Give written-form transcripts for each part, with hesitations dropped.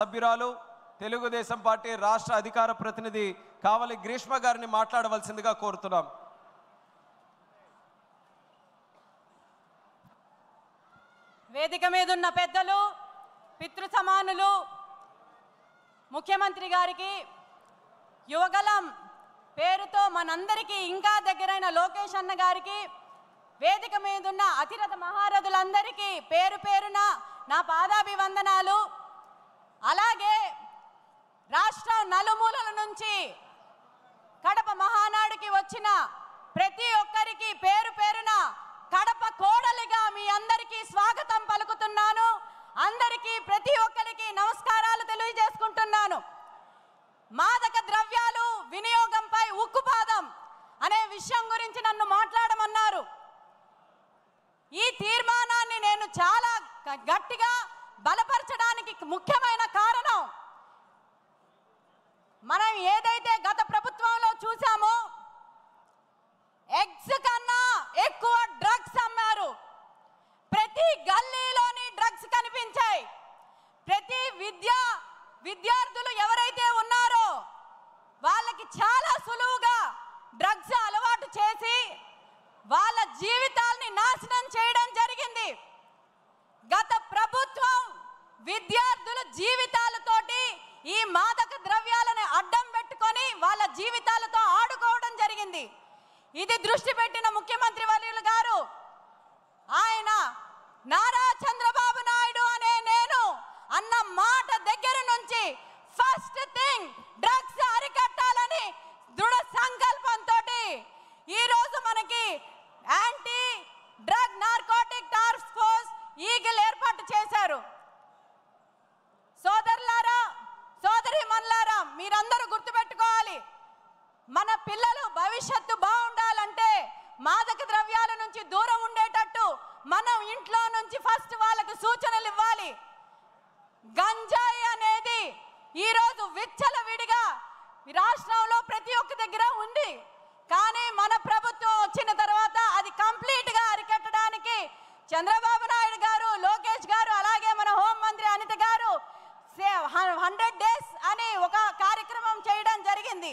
సభ్యురాలు తెలుగుదేశం పార్టీ రాష్ట్ర అధికార ప్రతినిధి కావలి గ్రీష్మ గారిని మాట్లాడవలసిందిగా కోరుతున్నాం. వేదిక మీద ఉన్న పెద్దలు, పితృ సమానులు, ముఖ్యమంత్రి గారికి, యువగలం పేరుతో మనందరికీ ఇంకా దగ్గరైన లోకేష్ అన్న గారికి, వేదిక మీద ఉన్న అతిరథ మహారథులందరికీ పేరు పేరున నా పాదాభివందనాలు. అలాగే రాష్ట్రం నలుమూలల నుంచి కడప మహానాడుకి వచ్చిన ప్రతి ఒక్కరికి పేరు పేరున కడప కోడలిగా మీ అందరికీ స్వాగతం పలుకుతున్నాను. అందరికీ ప్రతి ఒక్కరికి నమస్కారాలు తెలియజేసుకుంటున్నాను. మాదక ద్రవ్యాలు వినియోగంపై ఉక్కుపాదం అనే విషయం గురించి నన్ను మాట్లాడమన్నారు. ఈ తీర్మానాన్ని నేను చాలా గట్టిగా బలపరచడానికి ముఖ్యమైన కారణం, మనం ఏదైతే గత ప్రభుత్వంలో చూసామో ఎగ్స్ కన్నా ఎక్కువ డ్రగ్స్ అమ్మారు. ప్రతి గల్లీలోని డ్రగ్స్ కనిపించాయి. ప్రతి విద్యార్థులు ఎవరైతే ఉన్నారో వాళ్ళకి చాలా సులువుగా డ్రగ్స్ అలవాటు చేసి వాళ్ళ జీవితాల్ని నాశనం చేయడం జరిగింది. గత ప్రభుత్వం విద్యార్థుల జీవితాలతోటి ఈ మాదక ద్రవ్యాలను అడ్డం పెట్టుకొని వాళ్ళ జీవితాలతో ఆడుకోవడం జరిగింది. ఇది దృష్టి పెట్టిన ముఖ్యమంత్రి వర్యులు గారు, ఆయన నారా చంద్రబాబు నాయుడు అనే నేను అన్న మాట దగ్గర నుంచి ఫస్ట్ థింగ్ డ్రగ్స్ అరికట్టాలని దృఢ సంకల్పంతో ఈరోజు మనకి anti drug narcotic task force eagle ఏర్పాటు చేశారు. సోదరులారా, సోదరీమణులారా, మీరందరూ గుర్తుపెట్టుకోవాలి, మన పిల్లలు భవిష్యత్తు బాగుండాలంటే మాదక ద్రవ్యాల నుంచి దూరం ఉండేటట్టు మనం ఇంట్లో నుంచి ఫస్ట్ వాళ్ళకి సూచనలు ఇవ్వాలి. గంజాయి అనేది ఈరోజు విచ్చలవిడిగా రాష్ట్రంలో ప్రతి ఒక్క దగ్గర ఉంది. కానీ మన ప్రభుత్వం వచ్చిన తర్వాత అది కంప్లీట్గా అరికట్టడానికి చంద్రబాబు నాయుడు గారు, లోకేష్ గారు, అలాగే మన హోంమంత్రి అనిత గారు 100 days అని ఒక కార్యక్రమం చేయడం జరిగింది.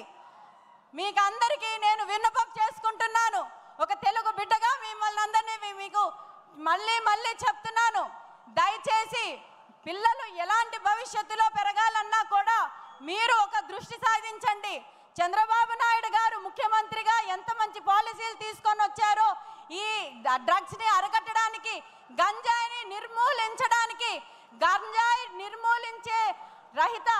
మీకు అందరికీ నేను విన్నపం చేసుకుంటున్నాను. ఒక తెలుగు బిడ్డగా మిమ్మల్ని అందరినీ మీకు మళ్ళీ చెప్తున్నాను, దయచేసి పిల్లలు ఎలాంటి భవిష్యత్తులో పెరగాలన్నా కూడా మీరు ఒక దృష్టి సాధించండి. చంద్రబాబు నాయుడు గారు ముఖ్యమంత్రిగా ఎంత మంచి పాలసీలు తీసుకొని వచ్చారో ఈ డ్రగ్స్ని అరికట్టడానికి, గంజాయిని నిర్మూలించడానికి, గంజాయి నిర్మూలించే రహిత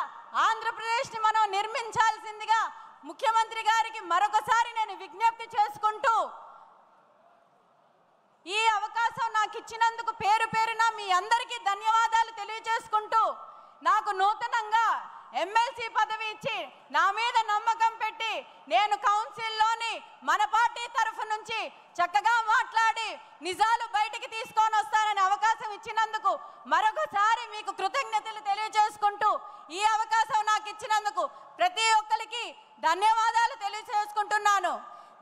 ఆంధ్రప్రదేశ్ని మనం నిర్మించాల్సిందిగా ముఖ్యమంత్రి గారికి మరొకసారి నేను విజ్ఞప్తి చేసుకుంటూ, ఈ అవకాశం నాకు ఇచ్చినందుకు పేరు పేరున మీ అందరికీ ధన్యవాదాలు తెలియజేసుకుంటూ, నాకు నూతనంగా ఎమ్మెల్సీ పదవి ఇచ్చి నా మీద నమ్మకం పెట్టి నేను కౌన్సిల్లోని మన పార్టీ తరఫు నుంచి చక్కగా మాట్లాడి నిజాలు బయటికి తీసుకొని వస్తానని అవకాశం ఇచ్చినందుకు మరొకసారి మీకు కృతజ్ఞతలు తెలియజేసుకుంటూ, ఈ అవకాశం నాకు ఇచ్చినందుకు ప్రతి ఒక్కరికి ధన్యవాదాలు తెలియజేసుకుంటున్నాను.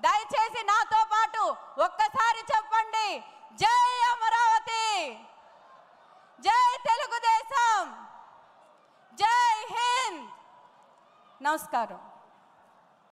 దయచేసి నాతో పాటు ఒక్కసారి చెప్పండి, జై అమరావతి, జై తెలుగుదేశం, జై హింద్. నమస్కారం.